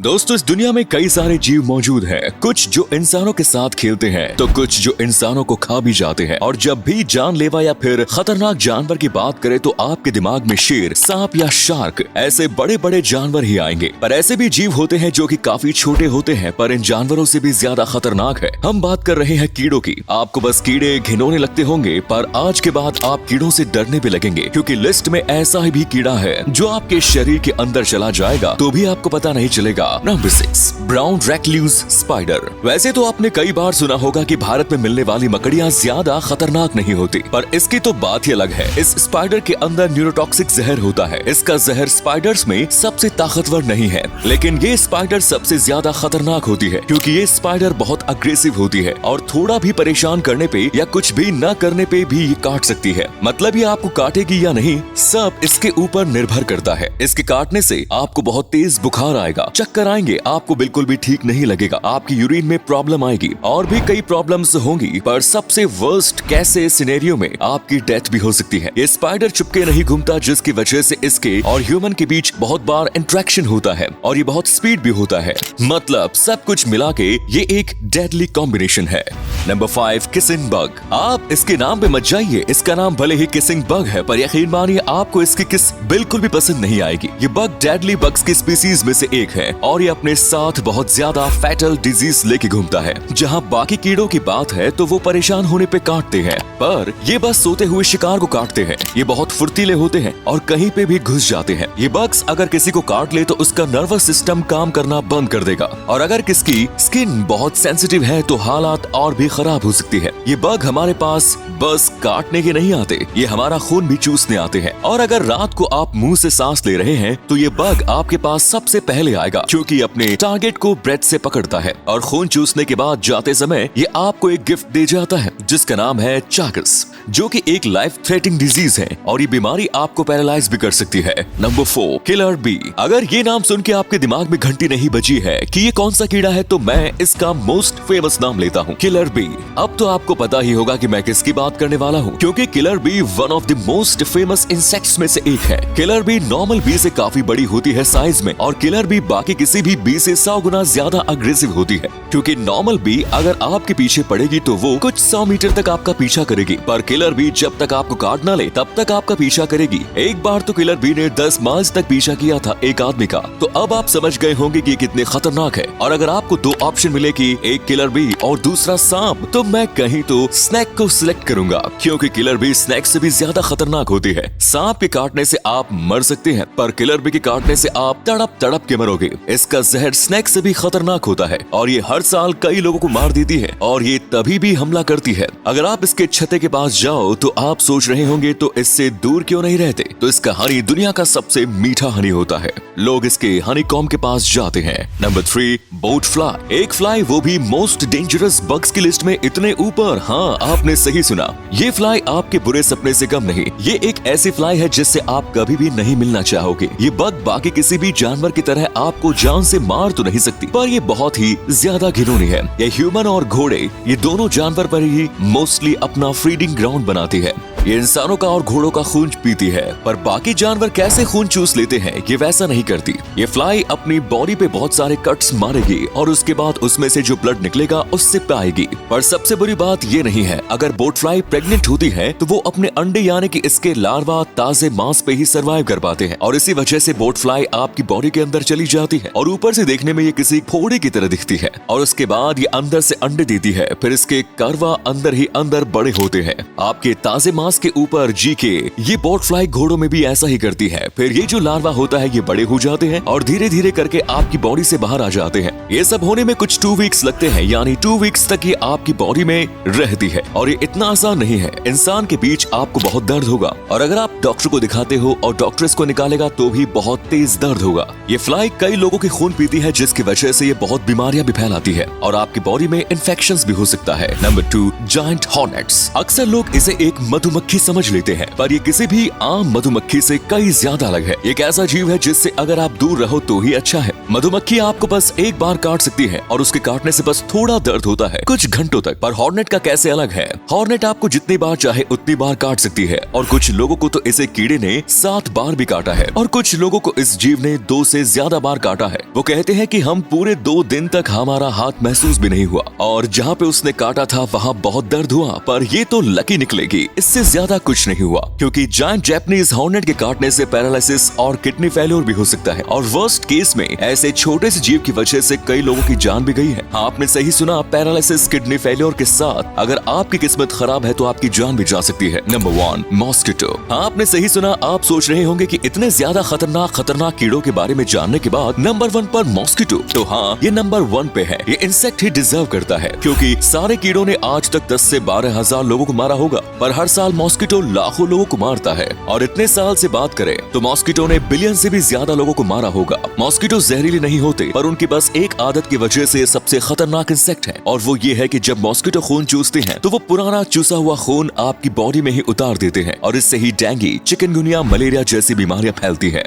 दोस्तों, इस दुनिया में कई सारे जीव मौजूद हैं। कुछ जो इंसानों के साथ खेलते हैं तो कुछ जो इंसानों को खा भी जाते हैं। और जब भी जानलेवा या फिर खतरनाक जानवर की बात करें तो आपके दिमाग में शेर, सांप या शार्क ऐसे बड़े बड़े जानवर ही आएंगे। पर ऐसे भी जीव होते हैं जो कि काफी छोटे होते हैं पर इन जानवरों से भी ज्यादा खतरनाक है। हम बात कर रहे हैं कीड़ों की। आपको बस कीड़े घिनौने लगते होंगे पर आज के बाद आप कीड़ों से डरने भी लगेंगे, क्योंकि लिस्ट में ऐसा ही भी कीड़ा है जो आपके शरीर के अंदर चला जाएगा तो भी आपको पता नहीं चलेगा। Number 6, brown recluse spider. वैसे तो आपने कई बार सुना होगा कि भारत में मिलने वाली मकड़ियां ज्यादा खतरनाक नहीं होती, पर इसकी तो बात ही अलग है। इस स्पाइडर के अंदर न्यूरोटॉक्सिक जहर होता है। इसका जहर स्पाइडर्स में सबसे ताकतवर नहीं है, लेकिन ये स्पाइडर सबसे ज्यादा खतरनाक होती है, क्योंकि ये स्पाइडर बहुत अग्रेसिव होती है और थोड़ा भी परेशान करने पे या कुछ भी न करने पे भी ये काट सकती है। मतलब ये आपको काटेगी या नहीं, सब इसके ऊपर निर्भर करता है। इसके काटने से आपको बहुत तेज बुखार आएगा, चक्कर आएंगे, आपको बिल्कुल भी ठीक नहीं लगेगा, आपकी यूरिन में प्रॉब्लम आएगी और भी कई प्रॉब्लम्स होंगी। पर सबसे वर्स्ट कैसे सिनेरियो में आपकी डेथ भी हो सकती है। ये स्पाइडर चुपके नहीं घूमता, जिसकी वजह से इसके और ह्यूमन के बीच बहुत बार इंटरेक्शन होता है और ये बहुत स्पीड भी होता है। मतलब सब कुछ मिला के ये एक डेडली कॉम्बिनेशन है। Number 5, kissing bug. आप इसके नाम पे मत जाइए। इसका नाम भले ही किसिंग बग है पर यकीन मानिए आपको इसकी किस बिल्कुल भी पसंद नहीं आएगी। ये बग डेडली बग्स की स्पीसीज में से एक है और ये अपने साथ बहुत ज्यादा फैटल डिजीज लेके घूमता है। जहाँ बाकी कीड़ों की बात है तो वो परेशान होने पे काटते हैं, पर ये बस सोते हुए शिकार को काटते हैं। ये बहुत फुर्तीले होते हैं और कहीं पे भी घुस जाते हैं। ये बग्स अगर किसी को काट ले तो उसका नर्वस सिस्टम काम करना बंद कर देगा, और अगर किसकी स्किन बहुत सेंसिटिव है तो हालात और भी खराब हो सकती है। ये बग हमारे पास बस काटने के नहीं आते, ये हमारा खून भी चूसने आते हैं। और अगर रात को आप मुंह से सांस ले रहे हैं तो ये बग आपके पास सबसे पहले आएगा, क्योंकि अपने टारगेट को ब्रेथ से पकड़ता है। और खून चूसने के बाद जाते समय ये आपको एक गिफ्ट दे जाता है जिसका नाम है चागस, जो कि एक लाइफ थ्रेटनिंग डिजीज है और ये बीमारी आपको पैरालाइज भी कर सकती है। Number 4, killer B. अगर ये नाम सुन के आपके दिमाग में घंटी नहीं बजी है कि ये कौन सा कीड़ा है तो मैं इसका मोस्ट फेमस नाम लेता हूँ, किलर बी। अब तो आपको पता ही होगा कि मैं किसकी बात करने वाला हूँ, क्योंकि killer B one of the most famous insects में से एक है। किलर बी नॉर्मल बी से काफी बड़ी होती है साइज में, और किलर बी बाकी किसी भी बी से 100 गुना ज्यादा अग्रेसिव होती है। क्योंकि नॉर्मल बी अगर आपके पीछे पड़ेगी तो वो कुछ 100 मीटर तक आपका पीछा करेगी, पर किलर बी जब तक आपको काट ना ले तब तक आपका पीछा करेगी। एक बार तो किलर बी ने 10 माइल तक पीछा किया था एक आदमी का। तो अब आप समझ गए होंगे कि कितने खतरनाक है। और अगर आपको 2 ऑप्शन मिले कि एक किलर बी और दूसरा सांप, तो मैं कहीं तो स्नेक को सिलेक्ट करूंगा, क्योंकि किलर बी स्नेक से भी ज्यादा खतरनाक होती है। सांप के काटने से आप मर सकते हैं पर किलर बी के काटने से आप तड़प तड़प के मरोगे। इसका जहर स्नेक से भी खतरनाक होता है और ये हर साल कई लोगों को मार देती है, और ये तभी भी हमला करती है। अगर आप इसके छत्ते के पास जाओ तो आप सोच रहे होंगे तो इससे दूर क्यों नहीं रहते, तो इसका हनी दुनिया का सबसे मीठा हनी होता है। लोग इसके हनी कॉम के पास जाते हैं। Number 3, boat fly. एक फ्लाई, वो भी मोस्ट डेंजरस बग्स की लिस्ट में इतने ऊपर। हाँ, आपने सही सुना, ये फ्लाई आपके बुरे सपने से कम नहीं। ये एक ऐसी फ्लाई है जिससे आप कभी भी नहीं मिलना चाहोगे। ये बग बाकी किसी भी जानवर की तरह आपको जान से मार तो नहीं सकती, पर ये बहुत ही ज्यादा घिनौनी है। ये ह्यूमन और घोड़े, ये दोनों जानवर पर ही मोस्टली अपना फीडिंग ग्राउंड बनाती है। ये इंसानों का और घोड़ों का खून पीती है, पर बाकी जानवर कैसे खून चूस लेते हैं ये वैसा नहीं करती। ये फ्लाई अपनी बॉडी पे बहुत सारे कट्स मारेगी और उसके बाद उसमें से जो ब्लड निकलेगा उससे पाएगी। पर सबसे बुरी बात ये नहीं है, अगर बोट फ्लाई प्रेग्नेंट होती है तो वो अपने अंडे यानी कि इसके लार्वा ताजे मांस पे ही सर्वाइव कर पाते हैं, और इसी वजह से बोट फ्लाई आपकी बॉडी के अंदर चली जाती है और ऊपर से देखने में ये किसी फोड़े की तरह दिखती है, और उसके बाद ये अंदर से अंडे देती है। फिर इसके कार्वा अंदर ही अंदर बड़े होते हैं आपके ताजे मांस के ऊपर जी के। ये बोट फ्लाई घोड़ों में भी ऐसा ही करती है। फिर ये जो लार्वा होता है ये बड़े हो जाते हैं और धीरे धीरे करके आपकी बॉडी से बाहर आ जाते हैं। ये सब होने में कुछ 2 वीक्स लगते हैं, यानी 2 वीक्स तक ये आपकी बॉडी में रहती है, और ये इतना आसान नहीं है। इंसान के बीच आपको बहुत दर्द होगा, और अगर आप डॉक्टर को दिखाते हो और डॉक्टर इसको निकालेगा तो भी बहुत तेज दर्द होगा। ये फ्लाई कई लोगों के खून पीती है, जिसकी वजह से ये बहुत बीमारियां भी फैलाती है और आपकी बॉडी में इन्फेक्शंस भी हो सकता है। Number 2, giant hornets. अक्सर लोग इसे एक मधुमक्खी मधुमक्खी समझ लेते हैं, पर ये किसी भी आम मधुमक्खी से कई ज्यादा अलग है। एक ऐसा जीव है जिससे अगर आप दूर रहो तो ही अच्छा है। मधुमक्खी आपको बस एक बार काट सकती है और उसके काटने से बस थोड़ा दर्द होता है कुछ घंटों तक। पर हॉर्नेट का कैसे अलग है? हॉर्नेट आपको जितनी बार चाहे उतनी बार काट सकती है और कुछ लोगों को तो इसे कीड़े ने 7 बार भी काटा है और कुछ लोगों को इस जीव ने 2 से ज्यादा बार काटा है। वो कहते हैं कि हम पूरे 2 दिन तक हमारा हाथ महसूस भी नहीं हुआ और जहाँ पे उसने काटा था वहाँ बहुत दर्द हुआ, पर ये तो लकी निकलेगी, इससे ज्यादा कुछ नहीं हुआ क्योंकि जायंट जैपनीज हॉर्नेट के काटने से पैरालिसिस और किडनी फेल्योर भी हो सकता है और वर्स्ट केस में ऐसे छोटे से जीव की वजह से कई लोगों की जान भी गई है। आपने सही सुना, पैरालिसिस, किडनी फेल्योर के साथ अगर आपकी किस्मत खराब है तो आपकी जान भी जा सकती है। Number 1, mosquito. आपने सही सुना, आप सोच रहे होंगे कि इतने ज्यादा खतरनाक कीड़ों के बारे में जानने के बाद नंबर 1 पर मॉस्किटो। तो हाँ, ये नंबर 1 पे है। ये इंसेक्ट ही डिजर्व करता है क्योंकि सारे कीड़ों ने आज तक 10 से 12 हजार लोगों को मारा होगा, पर हर साल मॉस्किटो लाखों लोगों को मारता है और इतने साल से बात करें तो मॉस्किटो ने बिलियन से भी ज्यादा लोगों को मारा होगा। मॉस्किटो जहरीले नहीं होते, पर उनकी बस एक आदत की वजह से सबसे खतरनाक इंसेक्ट है और वो ये है कि जब मॉस्किटो खून चूसते हैं तो वो पुराना चूसा हुआ खून आपकी बॉडी में ही उतार देते हैं और इससे ही डेंगू, चिकनगुनिया, मलेरिया जैसी बीमारियां फैलती है।